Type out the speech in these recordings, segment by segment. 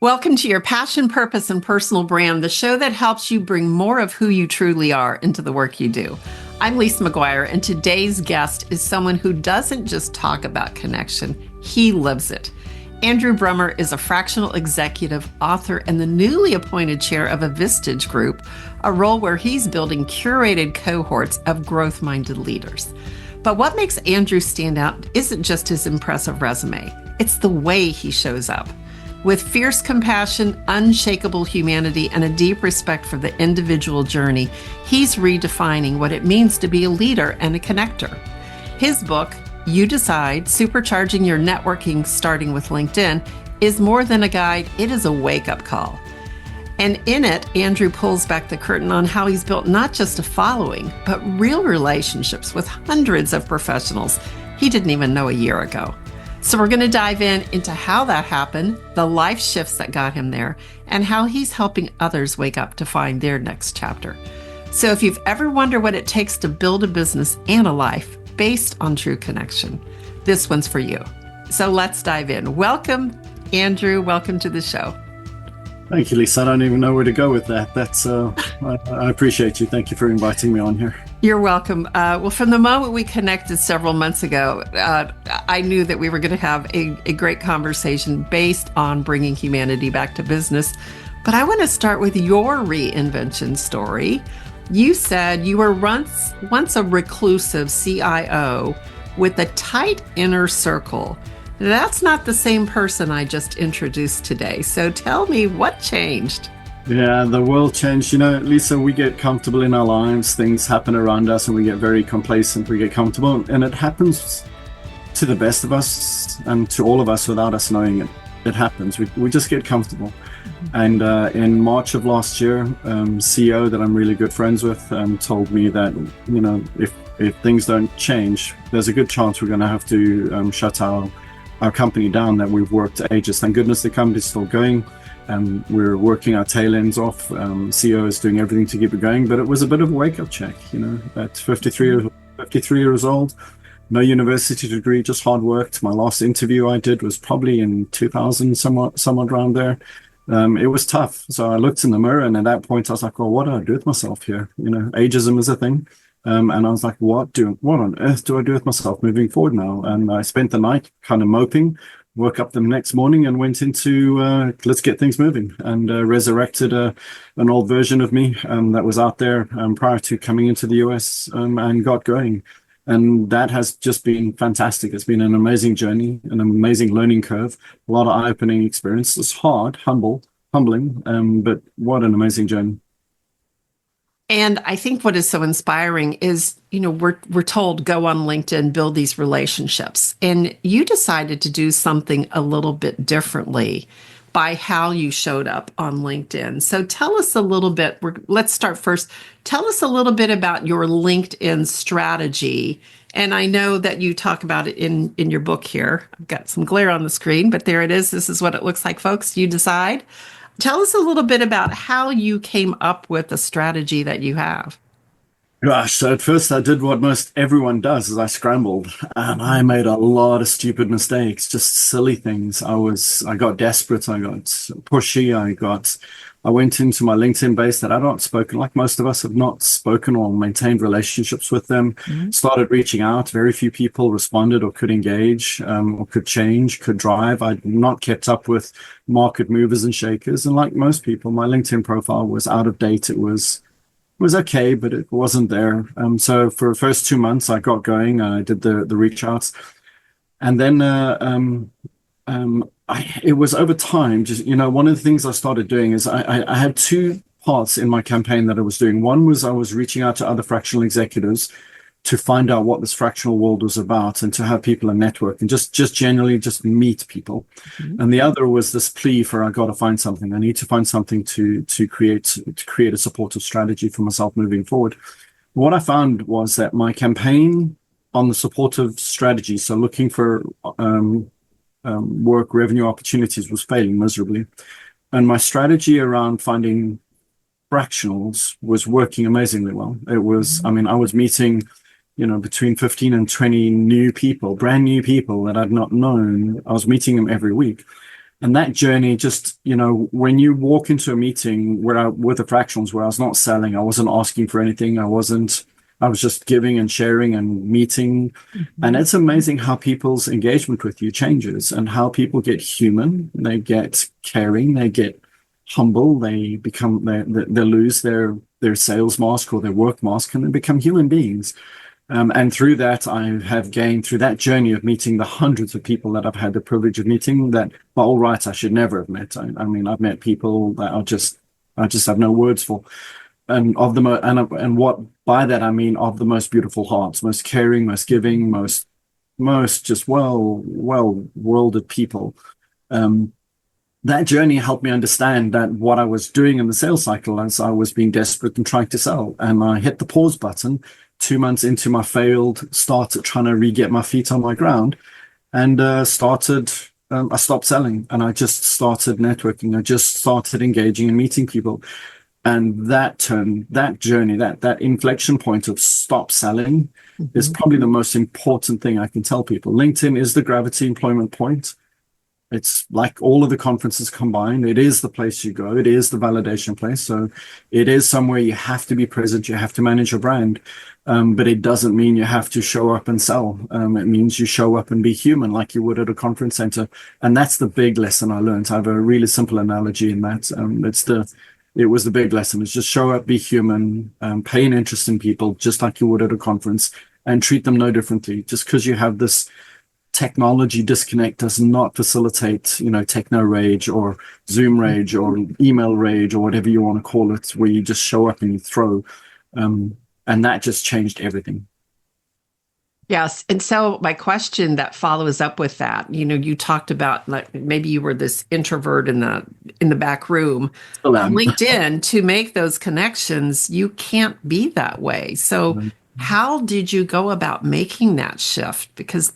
Welcome to your passion, purpose, and personal brand, the show that helps you bring more of who you truly are into the work you do. I'm Lisa McGuire, and today's guest is someone who doesn't just talk about connection, he lives it. Andrew Brummer is a fractional executive, author, and the newly appointed chair of a Vistage Group, a role where he's building curated cohorts of growth-minded leaders. But what makes Andrew stand out isn't just his impressive resume, it's the way he shows up. With fierce compassion, unshakable humanity, and a deep respect for the individual journey, he's redefining what it means to be a leader and a connector. His book, You Decide, Supercharging Your Networking Starting with LinkedIn, is more than a guide, it is a wake-up call. And in it, Andrew pulls back the curtain on how he's built not just a following, but real relationships with hundreds of professionals he didn't even know a year ago. So we're going to dive into how that happened, the life shifts that got him there, and how he's helping others wake up to find their next chapter. So if you've ever wondered what it takes to build a business and a life based on true connection, this one's for you. So let's dive in. Welcome, Andrew. Welcome to the show. Thank you, Lisa. I don't even know where to go with that. I appreciate you. Thank you for inviting me on here. You're welcome. Well, from the moment we connected several months ago, I knew that we were going to have a great conversation based on bringing humanity back to business. But I want to start with your reinvention story. You said you were once a reclusive CIO with a tight inner circle. That's not the same person I just introduced today. So tell me what changed. Yeah, the world changed. You know, Lisa, we get comfortable in our lives. Things happen around us and we get very complacent. We get comfortable and it happens to the best of us and to all of us without us knowing it. It happens. We just get comfortable. And in March of last year, CEO that I'm really good friends with told me that, you know, if things don't change, there's a good chance we're going to have to shut our company down that we've worked ages. Thank goodness the company's still going. We're working our tail ends off. CEO is doing everything to keep it going, but it was a bit of a wake-up check, you know, at 53 years old, no university degree, just hard work. My last interview I did was probably in 2000, somewhat around there. It was tough. So I looked in the mirror and at that point I was like, well, what do I do with myself here? You know, ageism is a thing. And I was like, what on earth do I do with myself moving forward now? And I spent the night kind of moping, woke up the next morning and went into let's get things moving, and resurrected an old version of me that was out there prior to coming into the US and got going. And that has just been fantastic. It's been an amazing journey, an amazing learning curve, a lot of eye-opening experience. It's hard, humbling, but what an amazing journey. And I think what is so inspiring is, you know, we're told go on LinkedIn, build these relationships. And you decided to do something a little bit differently by how you showed up on LinkedIn. So tell us a little bit, let's start first. Tell us a little bit about your LinkedIn strategy. And I know that you talk about it in your book here. I've got some glare on the screen, but there it is. This is what it looks like, folks. You decide. Tell us a little bit about how you came up with the strategy that you have. Gosh, so at first I did what most everyone does, is I scrambled and I made a lot of stupid mistakes, just silly things. I got desperate, I got pushy, I went into my LinkedIn base that I'd not spoken, like most of us have not spoken or maintained relationships with them, started reaching out. Very few people responded or could engage or could change, could drive. I'd not kept up with market movers and shakers. And like most people, my LinkedIn profile was out of date. It was okay, but it wasn't there. So for the first 2 months, I got going. I did the reach outs. And then it was over time. Just, you know, one of the things I started doing is I had two parts in my campaign that I was doing. One was I was reaching out to other fractional executives to find out what this fractional world was about and to have people in network and just generally just meet people. And the other was this plea for I got to find something. I need to find something to create a supportive strategy for myself moving forward. What I found was that my campaign on the supportive strategy, so looking for work revenue opportunities, was failing miserably. And my strategy around finding fractionals was working amazingly well. It was, I mean, I was meeting, you know, between 15 and 20 new people, brand new people that I'd not known. I was meeting them every week. And that journey, just, when you walk into a meeting with the fractionals, where I was not selling, I wasn't asking for anything, I was just giving and sharing and meeting. And it's amazing how people's engagement with you changes, and how people get human, they get caring, they get humble, they lose their sales mask or their work mask, and they become human beings. And through that, I have gained, through that journey of meeting the hundreds of people that I've had the privilege of meeting, that by all rights I should never have met. I mean, I've met people that I just have no words for, and and what by that I mean of the most beautiful hearts, most caring, most giving, most just well-worlded people. That journey helped me understand that what I was doing in the sales cycle, as I was being desperate and trying to sell, and I hit the pause button 2 months into my failed start, trying to re-get my feet on my ground, and I stopped selling, and I just started networking. I just started engaging and meeting people. And that journey, that inflection point of stop selling is probably the most important thing I can tell people. LinkedIn is the gravity employment point. It's like all of the conferences combined. It is the place you go. It is the validation place. So it is somewhere you have to be present. You have to manage your brand. But it doesn't mean you have to show up and sell. It means you show up and be human like you would at a conference center. And that's the big lesson I learned. I have a really simple analogy in that. It was the big lesson. It's just show up, be human, pay an interest in people, just like you would at a conference, and treat them no differently. Just because you have this technology disconnect does not facilitate, techno rage or Zoom rage or email rage or whatever you want to call it, where you just show up and you throw. And that just changed everything. Yes. And so my question that follows up with that, you talked about, like, maybe you were this introvert in the back room on LinkedIn. To make those connections, you can't be that way. So how did you go about making that shift? Because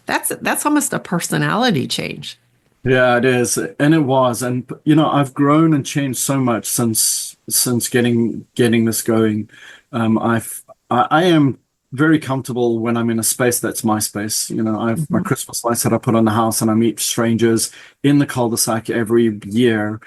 that's almost a personality change. Yeah, it is. And it was. And, I've grown and changed so much since getting this going. I am very comfortable when I'm in a space that's my space. I have my Christmas lights that I put on the house, and I meet strangers in the cul-de-sac every year.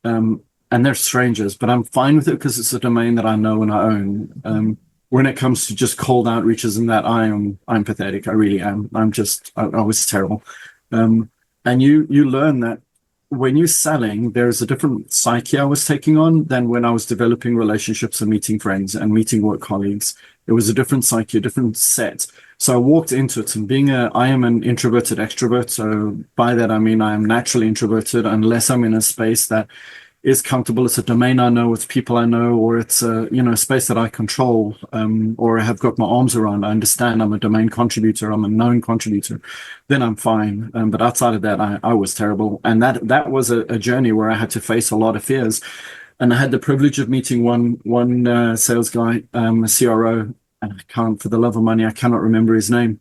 And they're strangers, but I'm fine with it because it's a domain that I know and I own. When it comes to just cold outreaches and that, I'm pathetic. I really am. I was terrible. And you learn that when you're selling, there's a different psyche I was taking on than when I was developing relationships and meeting friends and meeting work colleagues. It was a different psyche, a different set. So I walked into it, and I am an introverted extrovert. So by that, I mean, I am naturally introverted unless I'm in a space that is comfortable. It's a domain I know, it's people I know, or it's a space that I control, or have got my arms around. I understand I'm a domain contributor, I'm a known contributor, then I'm fine. But outside of that, I was terrible. And that was a journey where I had to face a lot of fears. And I had the privilege of meeting one sales guy, a CRO, and for the love of money, I cannot remember his name.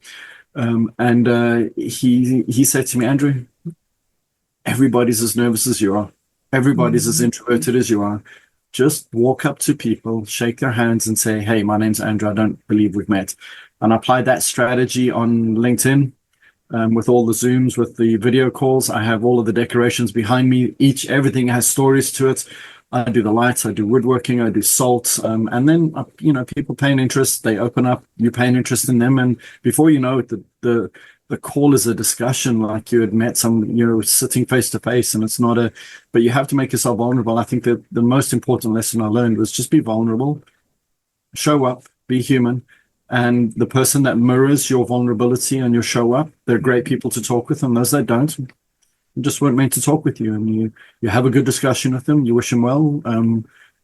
He said to me, Andrew, everybody's as nervous as you are. Everybody's as introverted as you are. Just walk up to people, shake their hands, and say, hey, my name's Andrew. I don't believe we've met. And I applied that strategy on LinkedIn, with all the Zooms, with the video calls. I have all of the decorations behind me. Everything has stories to it. I do the lights, I do woodworking, I do salt. And then, people pay an interest. They open up, you pay an interest in them. And before you know it, the call is a discussion like you had met sitting face to face, and it's not but you have to make yourself vulnerable. I think that the most important lesson I learned was just be vulnerable, show up, be human. And the person that mirrors your vulnerability and your show up, they're great people to talk with, and those that don't, just weren't meant to talk with you. And you have a good discussion with them, you wish them well,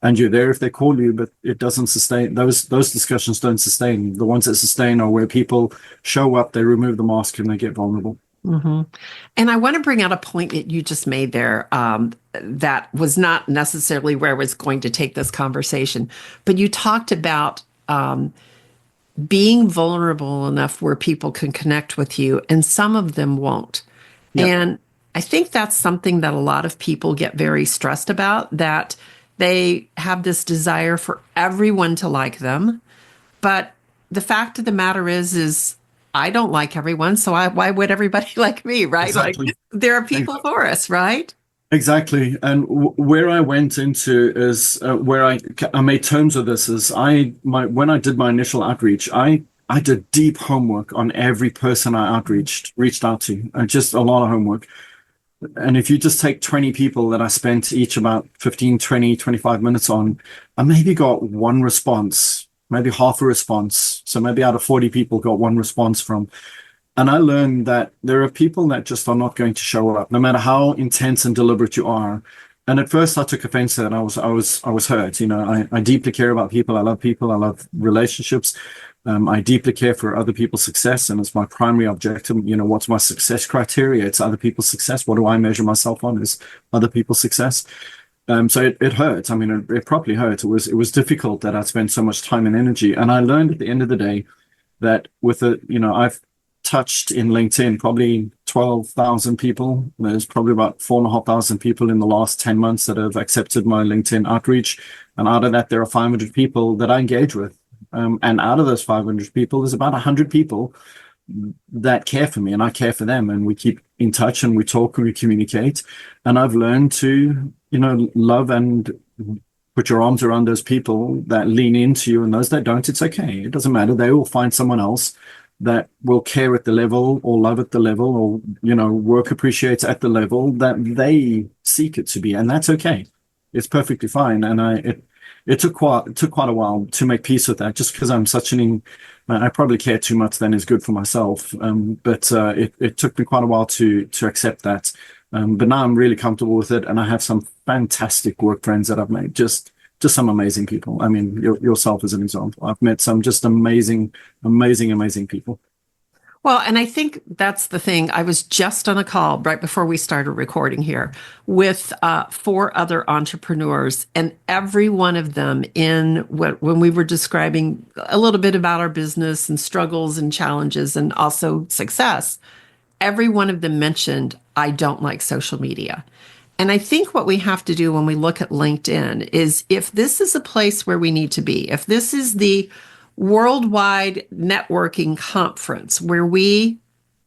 and you're there if they call you, but it doesn't sustain. Those discussions don't sustain. The ones that sustain are where people show up, they remove the mask, and they get vulnerable. And I want to bring out a point that you just made there, that was not necessarily where I was going to take this conversation, but you talked about being vulnerable enough where people can connect with you, and some of them won't. Yep. And I think that's something that a lot of people get very stressed about, that they have this desire for everyone to like them. But the fact of the matter is I don't like everyone, so why would everybody like me, right? Exactly. Like there are people for us, right? Exactly. And where I went into is where I made terms of this is when I did my initial outreach, I did deep homework on every person I reached out to, just a lot of homework. And if you just take 20 people that I spent each about 15, 20, 25 minutes on, I maybe got one response, maybe half a response. So maybe out of 40 people got one response from. And I learned that there are people that just are not going to show up, no matter how intense and deliberate you are. And at first I took offense to that. I was hurt. You know, I deeply care about people. I love people. I love relationships. I deeply care for other people's success, and it's my primary objective. You know, what's my success criteria? It's other people's success. What do I measure myself on? Is other people's success. So it hurt. I mean, it properly hurt. It was difficult that I spent so much time and energy. And I learned at the end of the day that I've touched in LinkedIn probably 12,000 people. There's probably about 4,500 people in the last 10 months that have accepted my LinkedIn outreach. And out of that, there are 500 people that I engage with. And out of those 500 people, there's about 100 people that care for me and I care for them. And we keep in touch and we talk and we communicate. And I've learned to, love and put your arms around those people that lean into you, and those that don't, it's okay. It doesn't matter. They will find someone else that will care at the level or love at the level or, work appreciates at the level that they seek it to be. And that's okay. It's perfectly fine. And it took quite a while to make peace with that, just because I'm I probably care too much than is good for myself. But it took me quite a while to accept that. But now I'm really comfortable with it. And I have some fantastic work friends that I've made, just some amazing people. I mean, yourself as an example. I've met some just amazing people. Well, and I think that's the thing. I was just on a call right before we started recording here with 4 other entrepreneurs, and every one of them when we were describing a little bit about our business and struggles and challenges and also success, every one of them mentioned, I don't like social media. And I think what we have to do when we look at LinkedIn is, if this is a place where we need to be, if this is the worldwide networking conference where we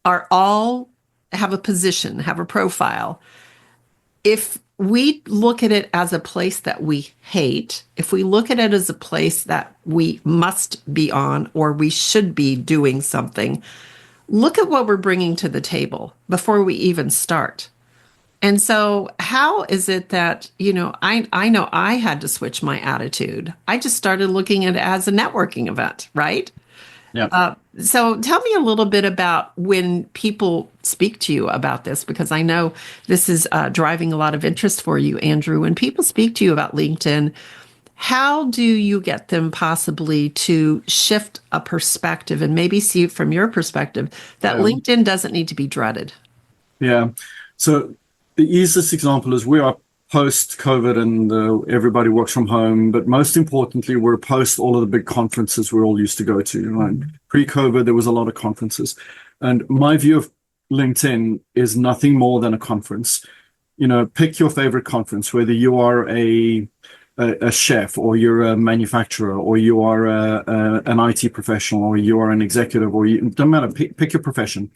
are all have a position, have a profile, if we look at it as a place that we hate, if we look at it as a place that we must be on or we should be doing something, look at what we're bringing to the table before we even start. And so how is it that, I know I had to switch my attitude. I just started looking at it as a networking event, right? Yeah. So tell me a little bit about when people speak to you about this, because I know this is driving a lot of interest for you, Andrew. When people speak to you about LinkedIn, how do you get them possibly to shift a perspective and maybe see from your perspective that LinkedIn doesn't need to be dreaded? Yeah. So the easiest example is we are post-COVID and everybody works from home. But most importantly, we're post all of the big conferences we're all used to go to. Right? Pre-COVID, there was a lot of conferences. And my view of LinkedIn is nothing more than a conference. Pick your favorite conference, whether you are a chef or you're a manufacturer or you are an IT professional or you are an executive or don't matter, pick your profession.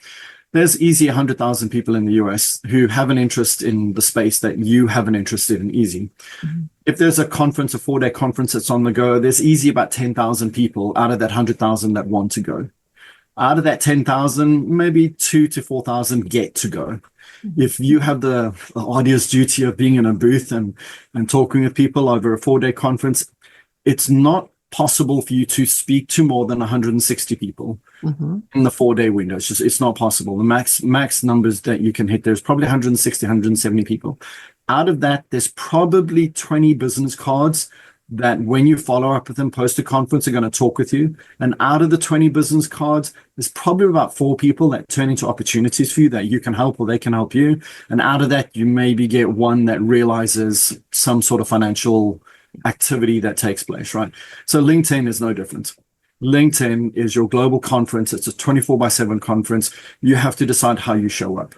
There's easy 100,000 people in the US who have an interest in the space that you have an interest in, easy. Mm-hmm. If there's a conference, a 4-day conference that's on the go, there's easy about 10,000 people out of that 100,000 that want to go. Out of that 10,000, maybe 2,000 to 4,000 get to go. Mm-hmm. If you have the arduous duty of being in a booth and talking with people over a 4-day conference, it's not possible for you to speak to more than 160 people in the 4-day window. It's not possible. The max numbers that you can hit, there's probably 160, 170 people. Out of that, there's probably 20 business cards that when you follow up with them post a conference are going to talk with you. And out of the 20 business cards, there's probably about 4 people that turn into opportunities for you that you can help or they can help you. And out of that, you maybe get one that realizes some sort of financial activity that takes place, right? So LinkedIn is no different. LinkedIn is your global conference. It's a 24/7 conference. You have to decide how you show up.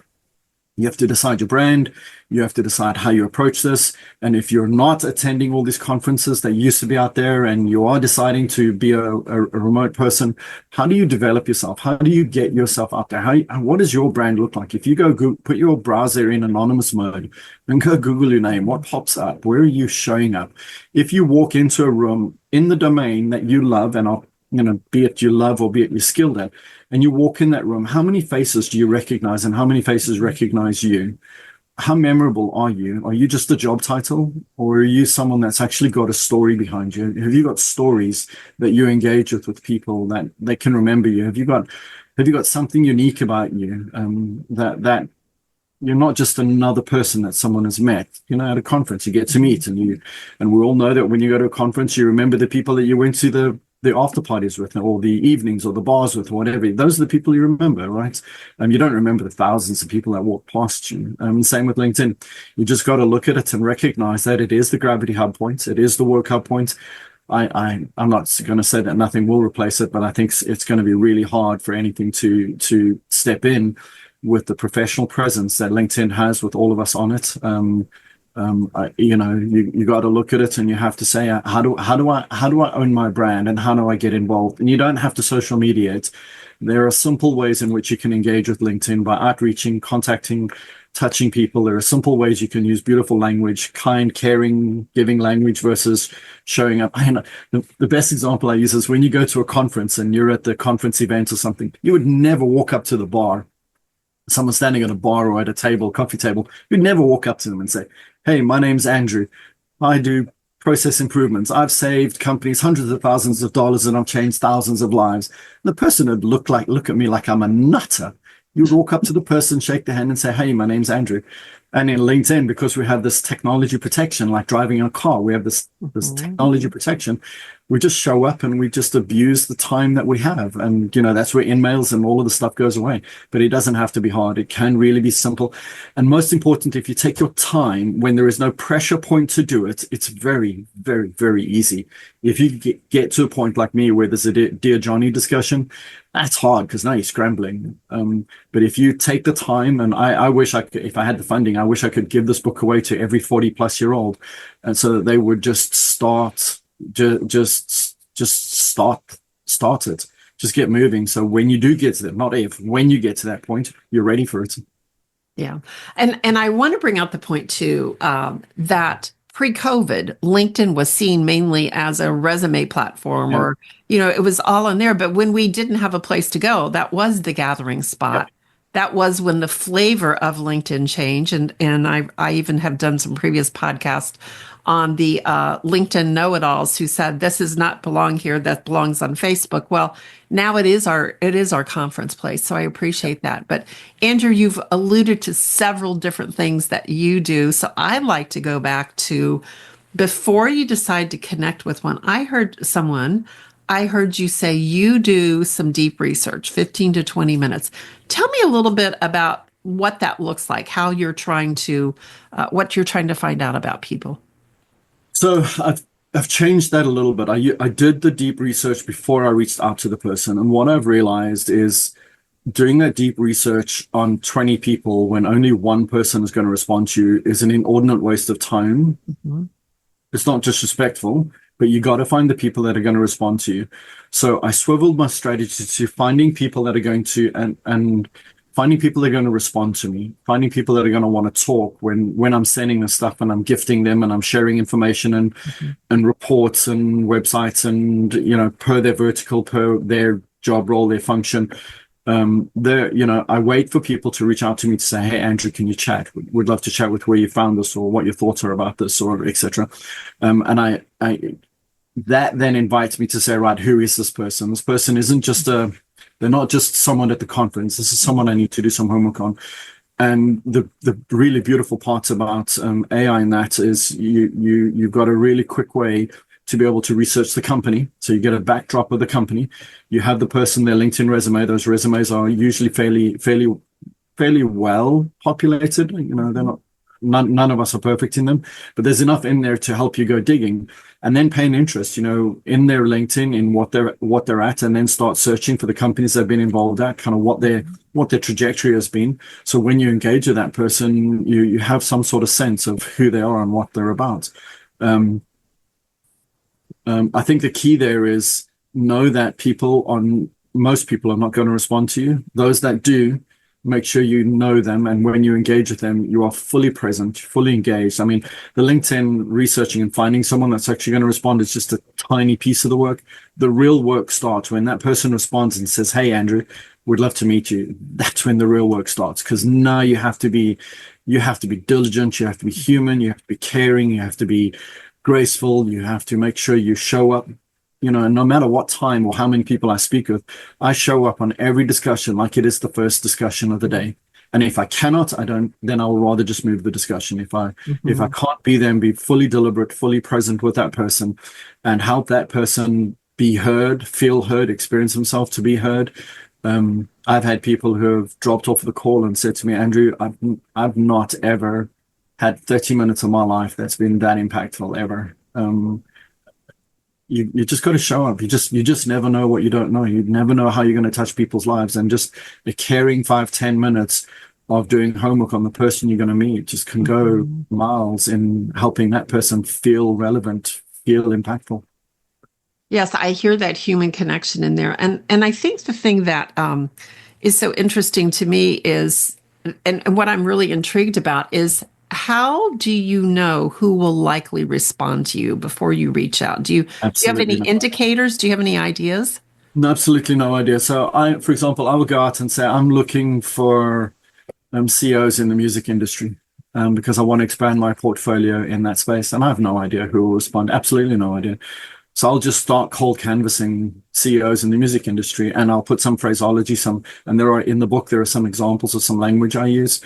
You have to decide your brand. You have to decide how you approach this. And if you're not attending all these conferences that used to be out there and you are deciding to be a remote person, how do you develop yourself? How do you get yourself out there? What does your brand look like? If you go put your browser in anonymous mode and go Google your name, what pops up? Where are you showing up? If you walk into a room in the domain that you love and are, be it you love or be it you're skilled at, and you walk in that room, how many faces do you recognize and how many faces recognize you? How memorable are you? Are you just a job title, or are you someone that's actually got a story behind you? Have you got stories that you engage with people that they can remember you? Have you got something unique about you, that you're not just another person that someone has met? At a conference, you get to meet, and we all know that when you go to a conference, you remember the people that you went to the after parties with, or the evenings or the bars with, or whatever. Those are the people you remember, right? You don't remember the thousands of people that walk past you. Same with LinkedIn. You just got to look at it and recognize that it is the gravity hub point. It is the work hub point. I'm not going to say that nothing will replace it, but I think it's going to be really hard for anything to step in with the professional presence that LinkedIn has with all of us on it. You got to look at it and you have to say, how do I own my brand, and how do I get involved? And you don't have to social media it. There are simple ways in which you can engage with LinkedIn by outreaching, contacting, touching people. There are simple ways you can use beautiful language, kind, caring, giving language versus showing up. The best example I use is when you go to a conference and you're at the conference event or something, you would never walk up to the bar. Someone standing at a bar or at a table, coffee table, you'd never walk up to them and say, "Hey, my name's Andrew. I do process improvements. I've saved companies hundreds of thousands of dollars and I've changed thousands of lives." The person would look at me like I'm a nutter. You'd walk up to the person, shake their hand and say, "Hey, my name's Andrew." And in LinkedIn, because we have this technology protection, like driving a car, we have this technology protection. We just show up and we just abuse the time that we have. And, that's where in-mails and all of the stuff goes away. But it doesn't have to be hard. It can really be simple. And most important, if you take your time when there is no pressure point to do it, it's very, very, very easy. If you get to a point like me where there's a Dear Johnny discussion, that's hard because now you're scrambling. But if you take the time, and I wish I could, if I had the funding, I wish I could give this book away to every 40-plus-year-old, and so that they would just start it. Just get moving. So when you do get to that, not if, when you get to that point, you're ready for it. Yeah. And I want to bring out the point too, that pre-COVID, LinkedIn was seen mainly as a resume platform, or, it was all in there. But when we didn't have a place to go, that was the gathering spot. That was when the flavor of LinkedIn changed. And I even have done some previous podcasts on the LinkedIn know-it-alls who said, this does not belong here, that belongs on Facebook. Well, now it is our conference place. So I appreciate that. But Andrew, you've alluded to several different things that you do. So I'd like to go back to before you decide to connect with one. I heard you say you do some deep research, 15 to 20 minutes. Tell me a little bit about what that looks like, how you're trying to, what you're trying to find out about people. So I've changed that a little bit. I did the deep research before I reached out to the person. And what I've realized is doing that deep research on 20 people when only one person is going to respond to you is an inordinate waste of time. Mm-hmm. It's not disrespectful, but you got to find the people that are going to respond to you. So I swiveled my strategy to finding people that are going to, and finding people that are going to respond to me, finding people that are going to want to talk when I'm sending this stuff and I'm gifting them and I'm sharing information and and reports and websites and, per their vertical, per their job role, their function. I wait for people to reach out to me to say, "Hey, Andrew, can you chat? Would love to chat with where you found this or what your thoughts are about this," or etc. And I that then invites me to say, right, who is this person? This person isn't just they're not just someone at the conference. This is someone I need to do some homework on. And the really beautiful part about AI in that is you've got a really quick way to be able to research the company. So you get a backdrop of the company. You have the person, their LinkedIn resume. Those resumes are usually fairly well populated. They're not none of us are perfect in them, but there's enough in there to help you go digging, and then paying interest, in their LinkedIn, in what they're at, and then start searching for the companies they've been involved at, kind of what their trajectory has been. So when you engage with that person, you have some sort of sense of who they are and what they're about. I think the key there is know that most people are not going to respond to you. Those that do, make sure you know them, and when you engage with them, you are fully present, fully engaged. I mean, the LinkedIn researching and finding someone that's actually going to respond is just a tiny piece of the work. The real work starts when that person responds and says, "Hey, Andrew, we'd love to meet you." That's when the real work starts, because now you have to be diligent, you have to be human, you have to be caring, you have to be graceful, you have to make sure you show up. And no matter what time or how many people I speak with, I show up on every discussion like it is the first discussion of the day. And if I cannot, then I'll rather just move the discussion. If I can't be there, and be fully deliberate, fully present with that person, and help that person be heard, feel heard, experience himself to be heard. I've had people who have dropped off the call and said to me, "Andrew, I've not ever had 30 minutes of my life that's been that impactful ever." You just got to show up. You just never know what you don't know. You never know how you're going to touch people's lives, and just a caring 5-10 minutes of doing homework on the person you're going to meet just can go miles in helping that person feel relevant, feel impactful. Yes, I hear that human connection in there. And I think the thing that is so interesting to me is, and what I'm really intrigued about is, how do you know who will likely respond to you before you reach out? Do you have any indicators? Do you have any ideas? No, absolutely no idea. So for example, I will go out and say, "I'm looking for CEOs in the music industry because I want to expand my portfolio in that space." And I have no idea who will respond. Absolutely no idea. So I'll just start cold canvassing CEOs in the music industry, and I'll put some phraseology, and in the book, there are some examples of some language I use.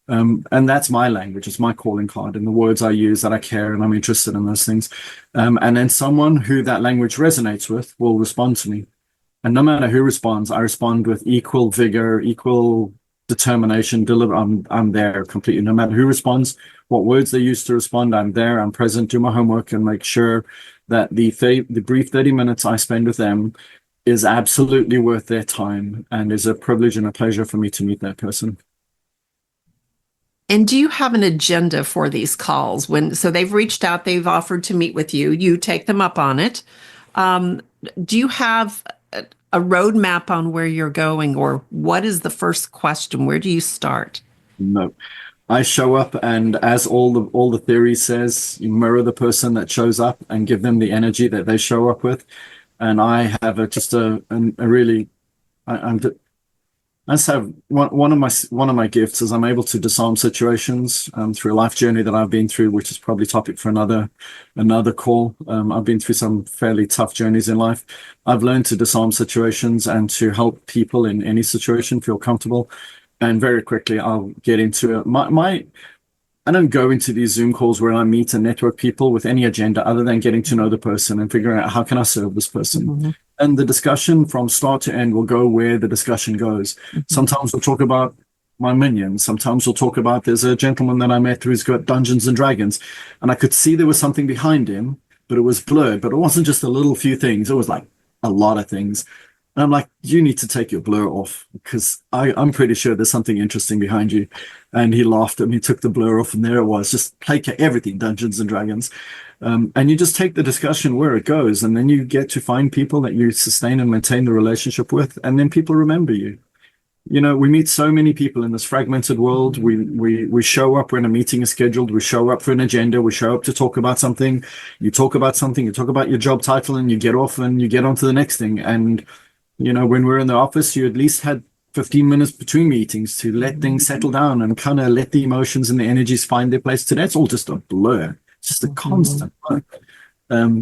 And that's my language. It's my calling card, and the words I use that I care and I'm interested in those things. And then someone who that language resonates with will respond to me. And no matter who responds, I respond with equal vigor, equal determination, I'm there completely. No matter who responds, what words they use to respond, I'm there, I'm present, do my homework, and make sure that the brief 30 minutes I spend with them is absolutely worth their time and is a privilege and a pleasure for me to meet that person. And do you have an agenda for these calls? So they've reached out, they've offered to meet with you, you take them up on it. Do you have a roadmap on where you're going, or what is the first question? Where do you start? No, I show up, and as all the theory says, you mirror the person that shows up and give them the energy that they show up with. And I have I just have one of my gifts is I'm able to disarm situations through a life journey that I've been through, which is probably topic for another call. I've been through some fairly tough journeys in life. I've learned to disarm situations and to help people in any situation feel comfortable. And very quickly, I'll get into it. I don't go into these Zoom calls where I meet and network people with any agenda other than getting to know the person and figuring out how can I serve this person. Mm-hmm. And the discussion from start to end will go where the discussion goes. Mm-hmm. Sometimes we'll talk about my minions. Sometimes we'll talk about, there's a gentleman that I met who's got Dungeons and Dragons, and I could see there was something behind him, but it was blurred. But it wasn't just a little few things. It was like a lot of things. And I'm like, you need to take your blur off, because I'm pretty sure there's something interesting behind you. And he laughed and he took the blur off, and there it was, just placate everything, Dungeons and Dragons. And you just take the discussion where it goes, and then you get to find people that you sustain and maintain the relationship with, and then people remember you. You know, we meet so many people in this fragmented world. We show up when a meeting is scheduled. We show up for an agenda. We show up to talk about something. You talk about something. You talk about your job title, and you get off and you get on to the next thing. And you know, when we're in the office, you at least had 15 minutes between meetings to let things settle down and kind of let the emotions and the energies find their place. Today, it's all just a blur. It's just a constant blur.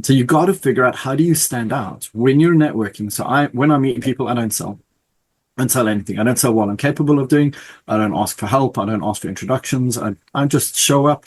So you got to figure out, how do you stand out when you're networking? So when I meet people, I don't sell anything. I don't sell what I'm capable of doing. I don't ask for help. I don't ask for introductions. I just show up,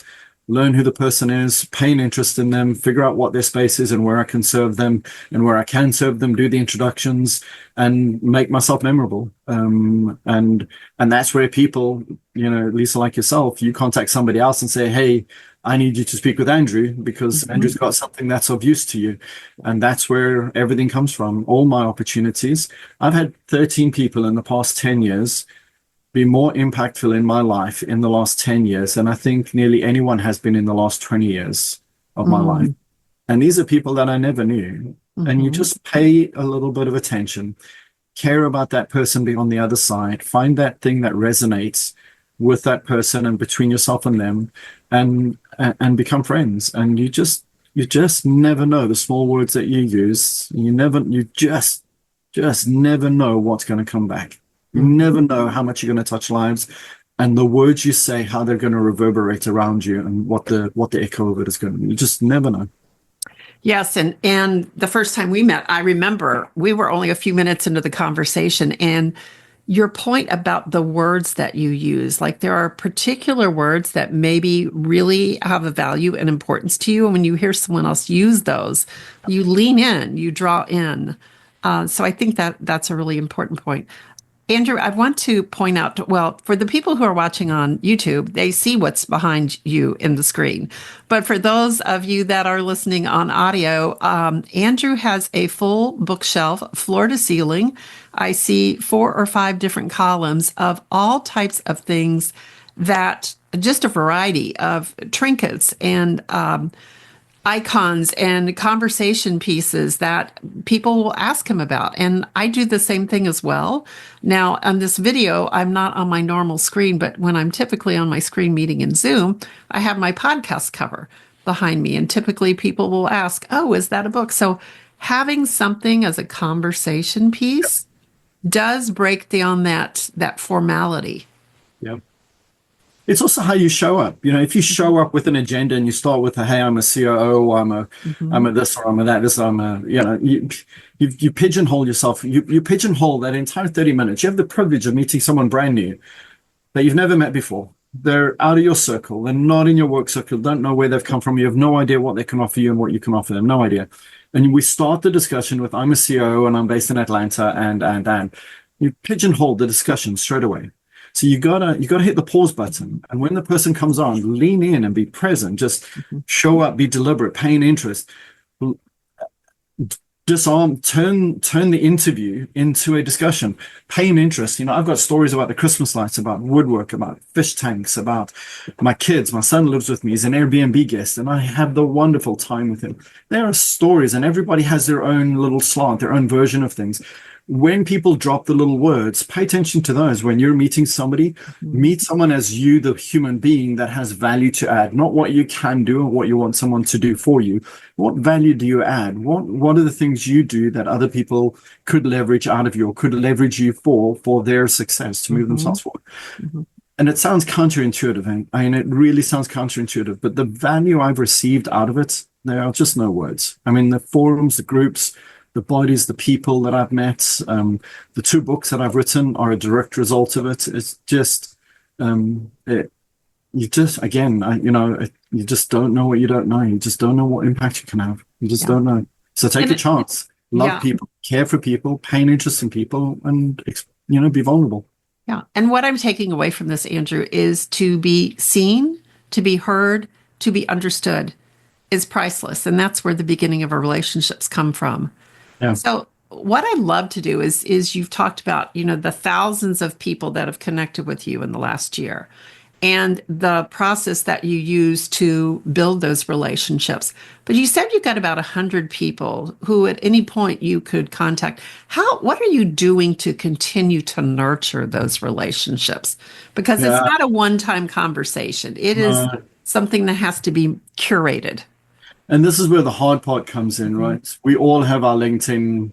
learn who the person is, pay an interest in them, figure out what their space is and where I can serve them and where I can serve them, do the introductions and make myself memorable. And that's where people, Lisa, like yourself, you contact somebody else and say, hey, I need you to speak with Andrew because Andrew's got something that's of use to you. And that's where everything comes from. All my opportunities. I've had 13 people in the past 10 years be more impactful in my life in the last 10 years than I think nearly anyone has been in the last 20 years of my life. And these are people that I never knew. And you just pay a little bit of attention, care about that person being on the other side, find that thing that resonates with that person and between yourself and them, and become friends. And you just never know the small words that you use. You just never know what's going to come back. You never know how much you're going to touch lives, and the words you say, how they're going to reverberate around you, and what the echo of it is going to be. You just never know. Yes, and the first time we met, I remember we were only a few minutes into the conversation, and your point about the words that you use, like there are particular words that maybe really have a value and importance to you, and when you hear someone else use those, you lean in, you draw in. So I think that's a really important point. Andrew, I want to point out, well, for the people who are watching on YouTube, they see what's behind you in the screen. But for those of you that are listening on audio, Andrew has a full bookshelf, floor to ceiling. I see 4 or 5 different columns of all types of things that, just a variety of trinkets and icons and conversation pieces that people will ask him about. And I do the same thing as well. Now, on this video, I'm not on my normal screen, but when I'm typically on my screen meeting in Zoom, I have my podcast cover behind me. And typically people will ask, oh, is that a book? So having something as a conversation piece does break down that formality. Yep. It's also how you show up. If you show up with an agenda and you start with hey, I'm a COO, I'm a this, or I'm a that, you pigeonhole yourself. You pigeonhole that entire 30 minutes. You have the privilege of meeting someone brand new that you've never met before. They're out of your circle. They're not in your work circle. Don't know where they've come from. You have no idea what they can offer you and what you can offer them. No idea. And we start the discussion with I'm a COO and I'm based in Atlanta and you pigeonhole the discussion straight away. So you gotta hit the pause button, and when the person comes on, lean in and be present. Just show up, be deliberate, pay an interest, disarm, turn the interview into a discussion. Pay an interest. I've got stories about the Christmas lights, about woodwork, about fish tanks, about my kids. My son lives with me. He's an Airbnb guest, and I have the wonderful time with him. There are stories, and everybody has their own little slant, their own version of things. When people drop the little words, pay attention to those. When you're meeting somebody, meet someone as you, the human being that has value to add, not what you can do or what you want someone to do for you. What value do you add? What are the things you do that other people could leverage out of you or could leverage you for their success to move themselves forward? And it sounds counterintuitive. I mean, it really sounds counterintuitive, but the value I've received out of it, there are just no words. I mean, the forums, the groups, the bodies, the people that I've met, the 2 books that I've written are a direct result of it. It's just, you just don't know what you don't know. You just don't know what impact you can have. You just don't know. So take a chance, love people, care for people, pay an interest in people, and, be vulnerable. Yeah. And what I'm taking away from this, Andrew, is to be seen, to be heard, to be understood is priceless. And that's where the beginning of our relationships come from. Yeah. So what I'd love to do is you've talked about, the thousands of people that have connected with you in the last year and the process that you use to build those relationships. But you said you got about 100 people who at any point you could contact. What are you doing to continue to nurture those relationships? Because it's not a one-time conversation. It is something that has to be curated. And this is where the hard part comes in, right? We all have our LinkedIn.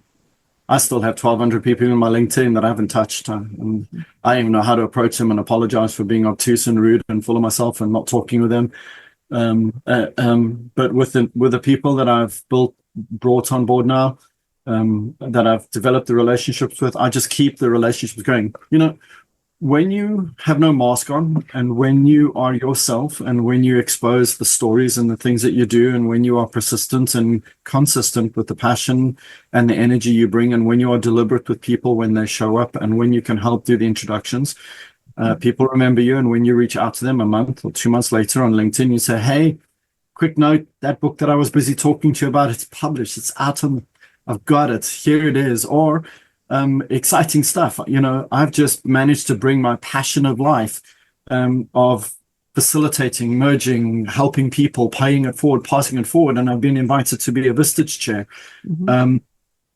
I still have 1,200 people in my LinkedIn that I haven't touched. And I don't even know how to approach them and apologize for being obtuse and rude and full of myself and not talking with them. But with the people that I've brought on board now, that I've developed the relationships with, I just keep the relationships going. when you have no mask on, and when you are yourself, and when you expose the stories and the things that you do, and when you are persistent and consistent with the passion and the energy you bring, and when you are deliberate with people when they show up, and when you can help do the introductions, people remember you. And when you reach out to them a month or 2 months later on LinkedIn, you say, hey, quick note, that book that I was busy talking to you about, it's published, it's out on, I've got it, here it is. Or exciting stuff. I've just managed to bring my passion of life, of facilitating, merging, helping people, paying it forward, passing it forward. And I've been invited to be a Vistage chair.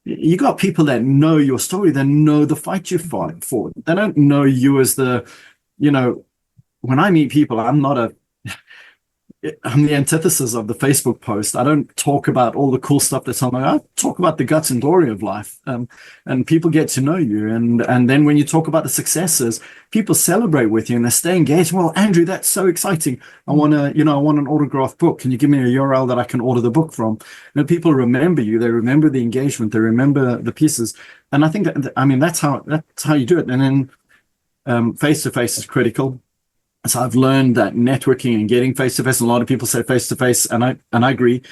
You got people that know your story, that know the fight you fight for. They don't know you as when I meet people, I'm the antithesis of the Facebook post. I don't talk about all the cool stuff that's on there. I talk about the guts and glory of life, and people get to know you. And then when you talk about the successes, people celebrate with you and they stay engaged. Well, Andrew, that's so exciting. I want an autographed book. Can you give me a URL that I can order the book from? People remember you. They remember the engagement. They remember the pieces. And I think that's how you do it. And then face to face is critical. So I've learned that networking and getting face-to-face, and a lot of people say face-to-face, and I agree,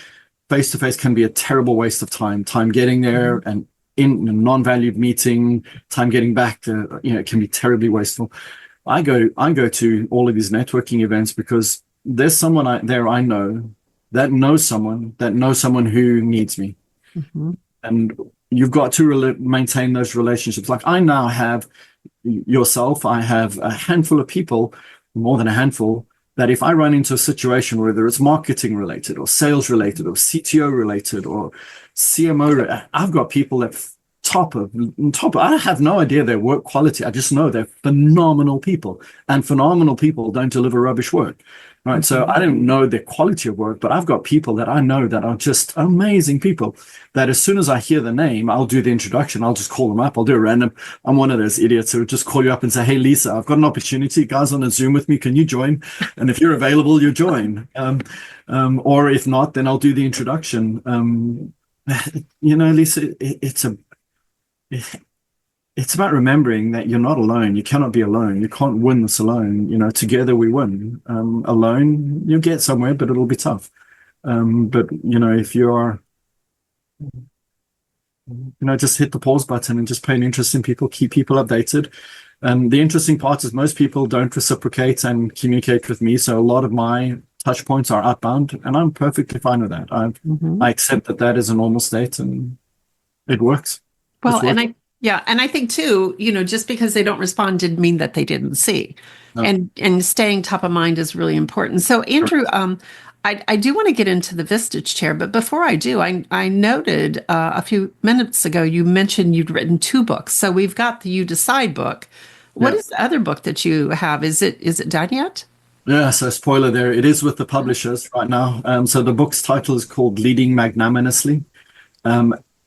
face-to-face can be a terrible waste of time getting there, and in a non-valued meeting, time getting back to, it can be terribly wasteful. I go to all of these networking events because there's someone I know that knows someone who needs me. And you've got to maintain those relationships. Like I now have yourself, I have a handful of people, more than a handful, that if I run into a situation, whether it's marketing related or sales related or CTO related or CMO, I've got people that top. I have no idea their work quality. I just know they're phenomenal people, and phenomenal people don't deliver rubbish work. Right. So I don't know their quality of work, but I've got people that I know that are just amazing people that as soon as I hear the name, I'll do the introduction. I'll just call them up. I'll do a random. I'm one of those idiots who would just call you up and say, hey, Lisa, I've got an opportunity. Guys on a Zoom with me. Can you join? And if you're available, you join. Or if not, then I'll do the introduction. Lisa, it's about remembering that you're not alone. You cannot be alone. You can't win this alone. Together we win. Alone, you'll get somewhere, but it'll be tough. But if you're, just hit the pause button and just pay an interest in people, keep people updated. And the interesting part is most people don't reciprocate and communicate with me. So a lot of my touch points are outbound, and I'm perfectly fine with that. I accept that is a normal state, and it works. Well, and I think too, just because they don't respond didn't mean that they didn't see. No. And staying top of mind is really important. So Andrew, I do want to get into the Vistage chair, but before I do, I noted a few minutes ago, you mentioned you'd written 2 books. So we've got the You Decide book. What is the other book that you have? Is it done yet? Yeah, so spoiler there. It is with the publishers right now. So the book's title is called Leading Magnanimously.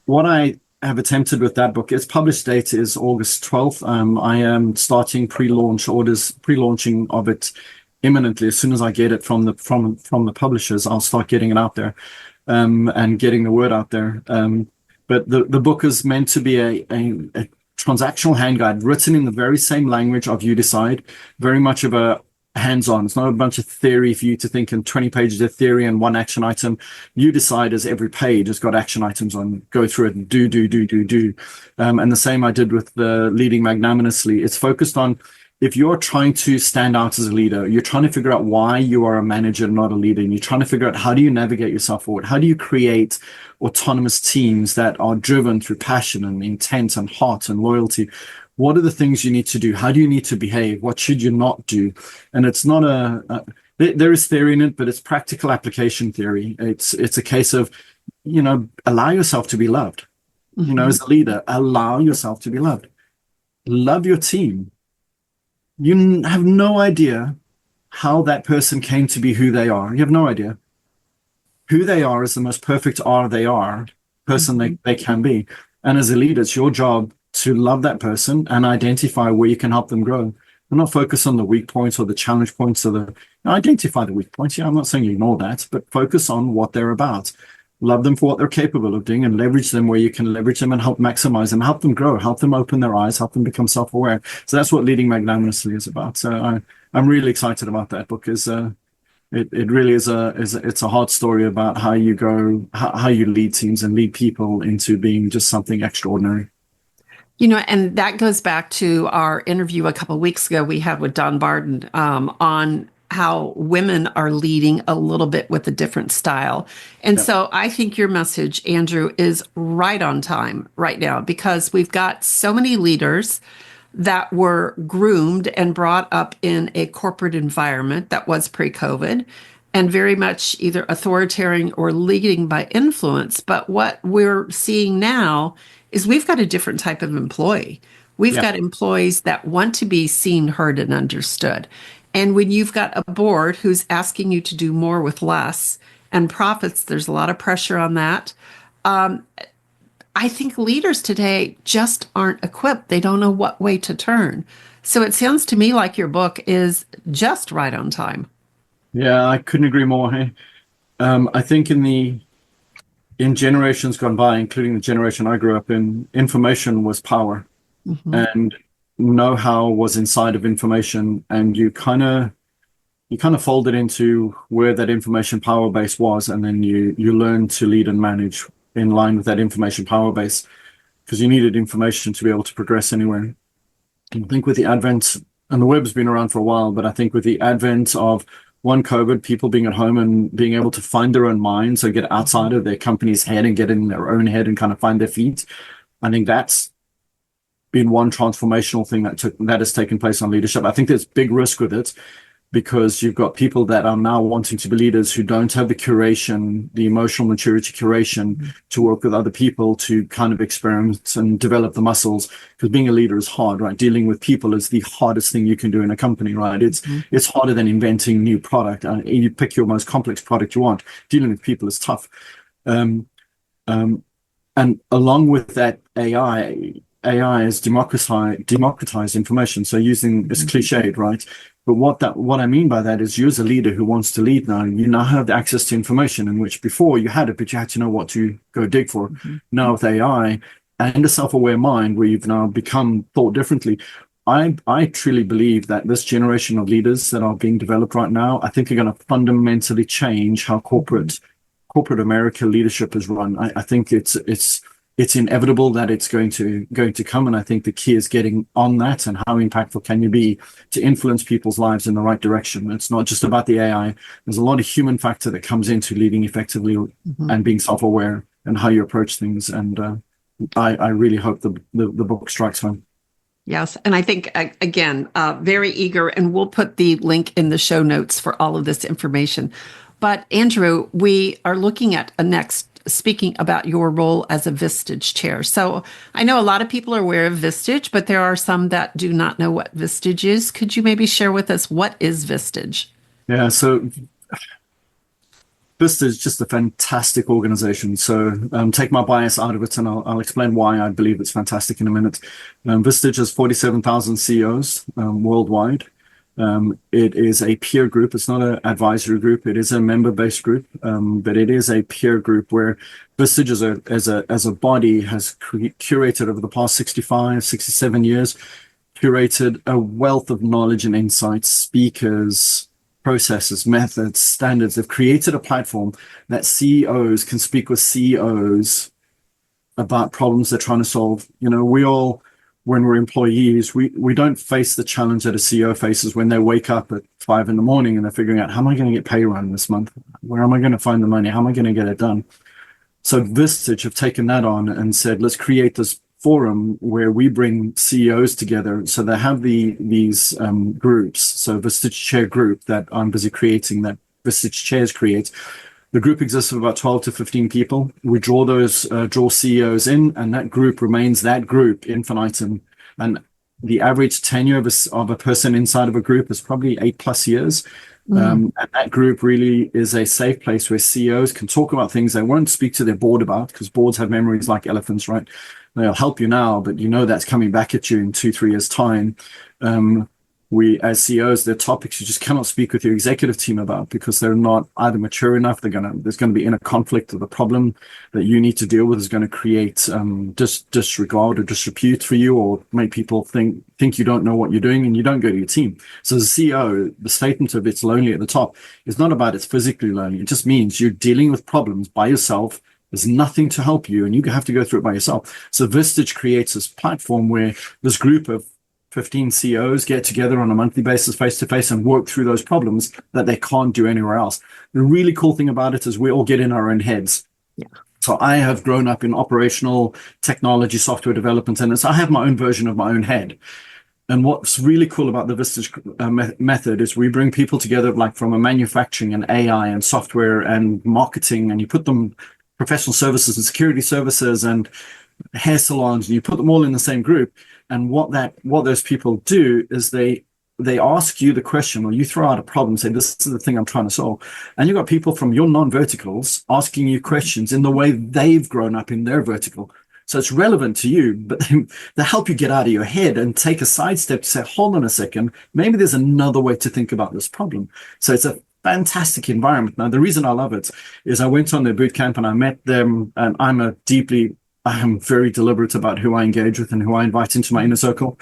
What I have attempted with that book, its published date is August 12th. I am starting pre-launching of it imminently. As soon as I get it from the publishers, I'll start getting it out there, and getting the word out there. But the book is meant to be a transactional hand guide written in the very same language of You Decide, very much of a hands-on. It's not a bunch of theory for you to think in 20 pages of theory and 1 action item. You Decide is every page has got action items on. Go through it and do. And the same I did with the Leading Magnanimously. It's focused on, if you're trying to stand out as a leader, you're trying to figure out why you are a manager, not a leader, and you're trying to figure out how do you navigate yourself forward? How do you create autonomous teams that are driven through passion and intent and heart and loyalty? What are the things you need to do? How do you need to behave? What should you not do? And it's not there is theory in it, but it's practical application theory. It's a case of, allow yourself to be loved. As a leader, allow yourself to be loved. Love your team. You have no idea how that person came to be who they are. You have no idea. Who they are is the most perfect person they can be. And as a leader, it's your job to love that person and identify where you can help them grow. And not focus on the weak points or the challenge points identify the weak points. Yeah, I'm not saying you ignore that, but focus on what they're about. love them for what they're capable of doing, and leverage them where you can leverage them, and help maximize them, help them grow, help them open their eyes, help them become self-aware. So that's what leading magnanimously is about. So I'm really excited about that book. It really is it's a hard story about how you lead teams and lead people into being just something extraordinary. And that goes back to our interview a couple of weeks ago we had with Don Barden on how women are leading a little bit with a different style. And so I think your message, Andrew, is right on time right now, because we've got so many leaders that were groomed and brought up in a corporate environment that was pre-COVID and very much either authoritarian or leading by influence. But what we're seeing now is we've got a different type of employee. We've got employees that want to be seen, heard, and understood. And when you've got a board who's asking you to do more with less and profits, there's a lot of pressure on that. I think leaders today just aren't equipped. They don't know what way to turn. So it sounds to me like your book is just right on time. Yeah, I couldn't agree more. Hey, I think in generations gone by, including the generation I grew up in, information was power, and know-how was inside of information, and you kind of fold it into where that information power base was, and then you learn to lead and manage in line with that information power base, because you needed information to be able to progress anywhere. I think with the advent, and the web's been around for a while, but I think with the advent of COVID, people being at home and being able to find their own mind, so get outside of their company's head and get in their own head and kind of find their feet. I think that's been one transformational thing that has taken place on leadership. I think there's big risk with it, because you've got people that are now wanting to be leaders who don't have the curation, the emotional maturity curation to work with other people to kind of experiment and develop the muscles. Because being a leader is hard, right? Dealing with people is the hardest thing you can do in a company, right? It's harder than inventing new product. You pick your most complex product you want. Dealing with people is tough. And along with that, AI has democratized information. So using it's cliched, right? But what I mean by that is, you as a leader who wants to lead now, you now have the access to information, in which before you had it, but you had to know what to go dig for. Now with AI and a self-aware mind, where you've now become thought differently, I truly believe that this generation of leaders that are being developed right now, I think are going to fundamentally change how corporate America leadership is run. I think it's inevitable that it's going to come, and I think the key is getting on that, and how impactful can you be to influence people's lives in the right direction. It's not just about the AI. There's a lot of human factor that comes into leading effectively and being self-aware and how you approach things. And I really hope the book strikes home. Yes. And I think, again, very eager, and we'll put the link in the show notes for all of this information. But Andrew, we are looking at speaking about your role as a Vistage chair. So I know a lot of people are aware of Vistage, but there are some that do not know what Vistage is. Could you maybe share with us, what is Vistage? Yeah, so Vistage is just a fantastic organization. So take my bias out of it, and I'll explain why I believe it's fantastic in a minute. Vistage has 47,000 CEOs worldwide. It is a peer group. It's not an advisory group. It is a member-based group, but it is a peer group where Vistage as a body has curated over the past 67 years, curated a wealth of knowledge and insights, speakers, processes, methods, standards. They've created a platform that CEOs can speak with CEOs about problems they're trying to solve. We all, when we're employees, we don't face the challenge that a CEO faces when they wake up at 5 a.m. and they're figuring out, how am I going to get pay run this month? Where am I going to find the money? How am I going to get it done? So Vistage have taken that on and said, let's create this forum where we bring CEOs together. So they have these groups. So Vistage Chair Group that I'm busy creating, that Vistage Chairs create. The group exists of about 12 to 15 people. We draw CEOs in, and that group remains that group infinitum. And the average tenure of a person inside of a group is probably 8+ years. And that group really is a safe place where CEOs can talk about things they won't speak to their board about, because boards have memories like elephants, right? They'll help you now, but that's coming back at you in 2-3 years' time. we, as CEOs, there are topics you just cannot speak with your executive team about because they're not either mature enough. There's going to be inner conflict, or the problem that you need to deal with is going to create disregard or disrepute for you, or make people think you don't know what you're doing, and you don't go to your team. So as a CEO, the statement of it's lonely at the top is not about it's physically lonely. It just means you're dealing with problems by yourself. There's nothing to help you, and you have to go through it by yourself. So Vistage creates this platform where this group of 15 CEOs get together on a monthly basis, face to face, and work through those problems that they can't do anywhere else. The really cool thing about it is we all get in our own heads. Yeah. So I have grown up in operational technology, software development, and so I have my own version of my own head. And what's really cool about the Vistage method is we bring people together, like from a manufacturing and AI and software and marketing, and you put them professional services and security services and hair salons, and you put them all in the same group. And what those people do is they ask you the question, or you throw out a problem, say, this is the thing I'm trying to solve. And you've got people from your non-verticals asking you questions in the way they've grown up in their vertical. So it's relevant to you, but they help you get out of your head and take a sidestep to say, hold on a second, maybe there's another way to think about this problem. So it's a fantastic environment. Now, the reason I love it is I went on their boot camp and I met them, and I am very deliberate about who I engage with and who I invite into my inner circle.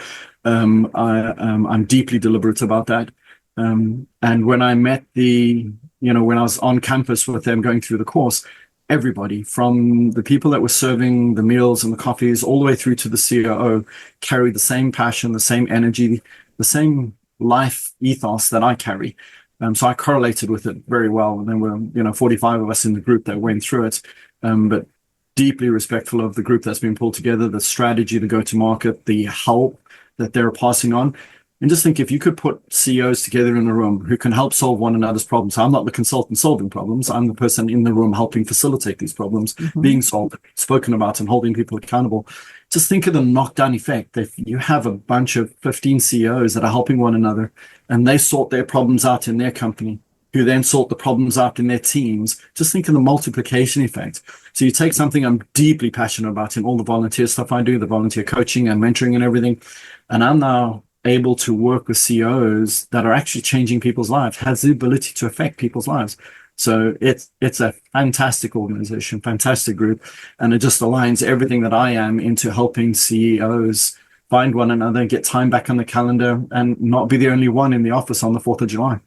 I'm deeply deliberate about that. And when I met when I was on campus with them going through the course, everybody from the people that were serving the meals and the coffees all the way through to the COO carried the same passion, the same energy, the same life ethos that I carry. So I correlated with it very well. And then we're, 45 of us in the group that went through it. But deeply respectful of the group that's been pulled together, the strategy, the go-to-market, the help that they're passing on. And just think, if you could put CEOs together in a room who can help solve one another's problems. I'm not the consultant solving problems. I'm the person in the room helping facilitate these problems being solved, spoken about, and holding people accountable. Just think of the knockdown effect. If you have a bunch of 15 CEOs that are helping one another, and they sort their problems out in their company, who then sort the problems out in their teams. Just think of the multiplication effect. So you take something I'm deeply passionate about in all the volunteer stuff I do, the volunteer coaching and mentoring and everything, and I'm now able to work with CEOs that are actually changing people's lives, has the ability to affect people's lives. So it's a fantastic organization, fantastic group, and it just aligns everything that I am into helping CEOs find one another, get time back on the calendar, and not be the only one in the office on the 4th of July.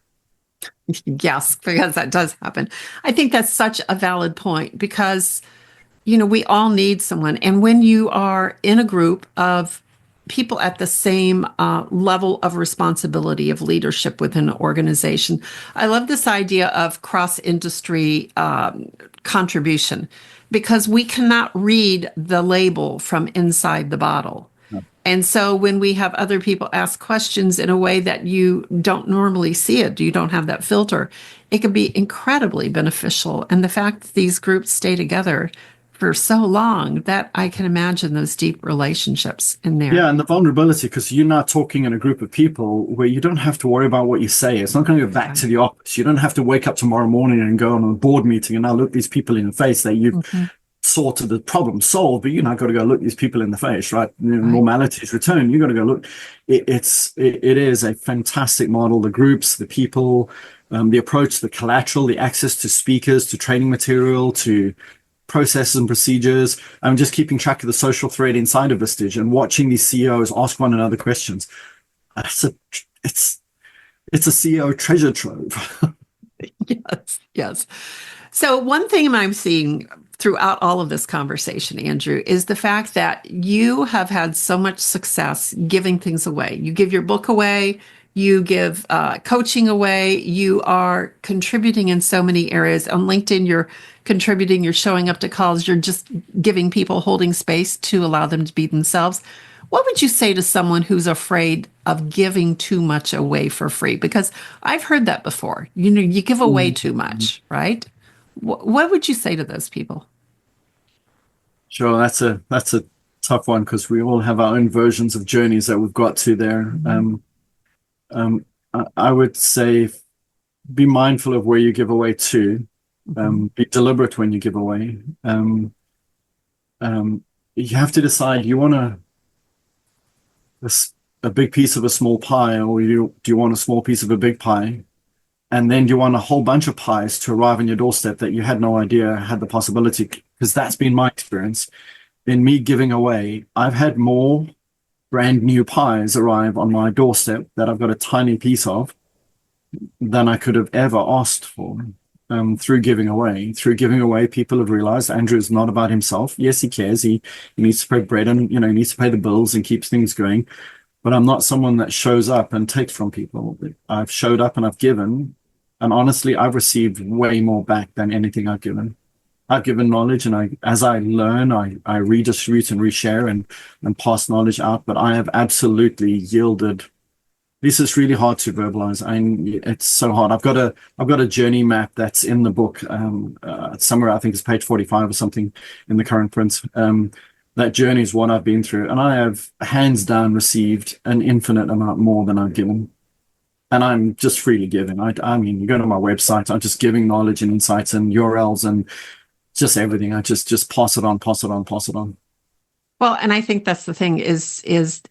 Yes, because that does happen. I think that's such a valid point because, we all need someone. And when you are in a group of people at the same level of responsibility of leadership within an organization, I love this idea of cross-industry contribution, because we cannot read the label from inside the bottle. And so when we have other people ask questions in a way that you don't normally see it, you don't have that filter, it can be incredibly beneficial. And the fact that these groups stay together for so long, that I can imagine those deep relationships in there. Yeah, and the vulnerability, because you're now talking in a group of people where you don't have to worry about what you say. It's not going to go back to the office. You don't have to wake up tomorrow morning and go on a board meeting and now look these people in the face that you've sorted the problem solved, but you're not got to go look these people in the face, right? Normality is returned. You got to go look. It is a fantastic model. The groups, the people, the approach, the collateral, the access to speakers, to training material, to processes and procedures. I'm just keeping track of the social thread inside of Vistage and watching these CEOs ask one another questions. It's a CEO treasure trove. Yes. So one thing I'm seeing throughout all of this conversation, Andrew, is the fact that you have had so much success giving things away. You give your book away, you give coaching away, you are contributing in so many areas. On LinkedIn, you're contributing, you're showing up to calls, you're just giving people holding space to allow them to be themselves. What would you say to someone who's afraid of giving too much away for free? Because I've heard that before. You give away too much, right? What would you say to those people? Sure, that's a tough one, because we all have our own versions of journeys that we've got to there. I would say be mindful of where you give away to. Be deliberate when you give away. You have to decide you want to a big piece of a small pie, or do you want a small piece of a big pie? And then you want a whole bunch of pies to arrive on your doorstep that you had no idea had the possibility, because that's been my experience. In me giving away, I've had more brand new pies arrive on my doorstep that I've got a tiny piece of than I could have ever asked for. Through giving away. Through giving away, people have realized Andrew is not about himself. Yes, he cares. He needs to spread bread and, he needs to pay the bills and keeps things going. But I'm not someone that shows up and takes from people. I've showed up and I've given. And honestly, I've received way more back than anything I've given. I've given knowledge, and as I learn, I redistribute and reshare and pass knowledge out. But I have absolutely yielded. This is really hard to verbalize. It's so hard. I've got a journey map that's in the book somewhere. I think it's page 45 or something in the current print. That journey is what I've been through, and I have hands down received an infinite amount more than I've given. And I'm just freely giving. I mean, you go to my website, I'm just giving knowledge and insights and URLs and just everything. I just pass it on, pass it on, pass it on. Well, and I think that's the thing is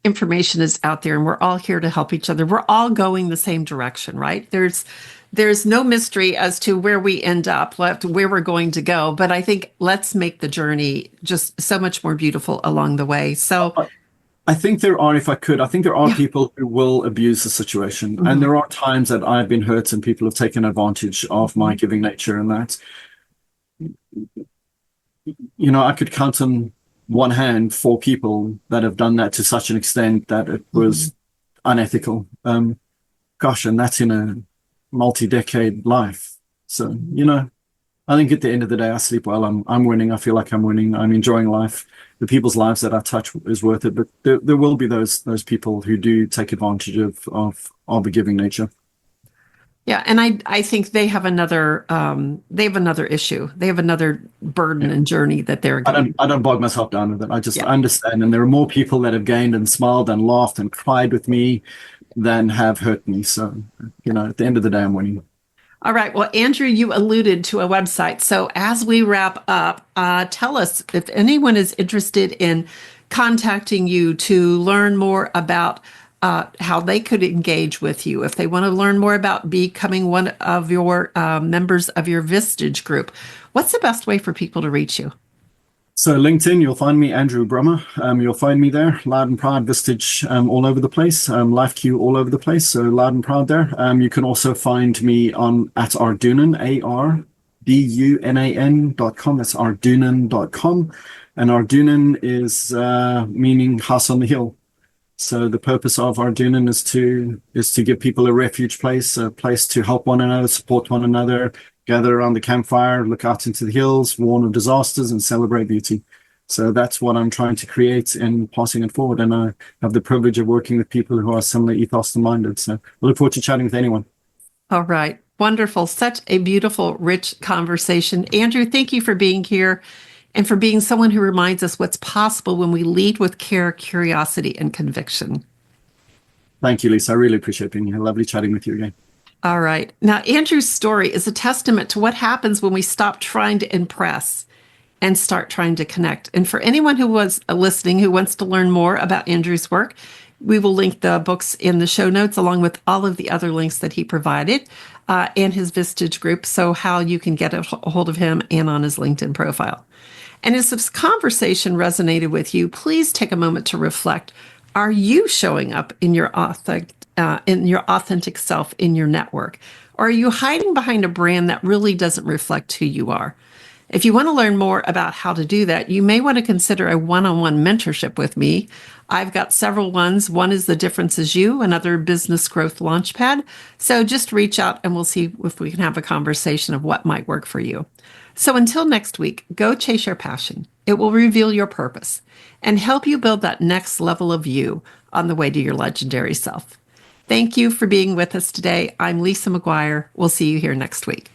information is out there, and we're all here to help each other. We're all going the same direction, right? There's no mystery as to where we end up, where we're going to go. But I think let's make the journey just so much more beautiful along the way. So I think there are, if I could, I think there are people who will abuse the situation. Mm-hmm. And there are times that I've been hurt and people have taken advantage of my giving nature, and that, I could count on one hand 4 people that have done that to such an extent that it was unethical. Gosh, and that's in a multi-decade life. So, I think at the end of the day, I sleep well. I'm winning. I feel like I'm winning. I'm enjoying life. The people's lives that I touch is worth it. But there will be those people who do take advantage of the giving nature. Yeah, and I think they have another issue. They have another burden and journey that they're going. I don't bog myself down with it. I just understand. And there are more people that have gained and smiled and laughed and cried with me than have hurt me. So, at the end of the day, I'm winning. All right. Well, Andrew, you alluded to a website. So as we wrap up, tell us if anyone is interested in contacting you to learn more about how they could engage with you, if they want to learn more about becoming one of your members of your Vistage group. What's the best way for people to reach you? So LinkedIn, you'll find me, Andrew Brummer. You'll find me there, loud and proud, Vistage all over the place, LifeQ all over the place. So loud and proud there. You can also find me at Ardunan, ARDUNAN.com. That's Ardunan.com. And Ardunan is meaning house on the hill. So the purpose of Ardunan is to give people a refuge place, a place to help one another, support one another, gather around the campfire, look out into the hills, warn of disasters, and celebrate beauty. So that's what I'm trying to create and passing it forward. And I have the privilege of working with people who are similar ethos and minded. So I look forward to chatting with anyone. All right. Wonderful. Such a beautiful, rich conversation. Andrew, thank you for being here and for being someone who reminds us what's possible when we lead with care, curiosity, and conviction. Thank you, Lisa. I really appreciate being here. Lovely chatting with you again. All right. Now, Andrew's story is a testament to what happens when we stop trying to impress and start trying to connect. And for anyone who was listening who wants to learn more about Andrew's work, we will link the books in the show notes along with all of the other links that he provided and his Vistage group, so how you can get a hold of him and on his LinkedIn profile. And if this conversation resonated with you, please take a moment to reflect. Are you showing up in your authentic self in your network? Or are you hiding behind a brand that really doesn't reflect who you are? If you want to learn more about how to do that, you may want to consider a one-on-one mentorship with me. I've got several ones. One is The Difference Is You, another Business Growth Launchpad. So just reach out and we'll see if we can have a conversation of what might work for you. So until next week, go chase your passion. It will reveal your purpose and help you build that next level of you on the way to your legendary self. Thank you for being with us today. I'm Lisa McGuire. We'll see you here next week.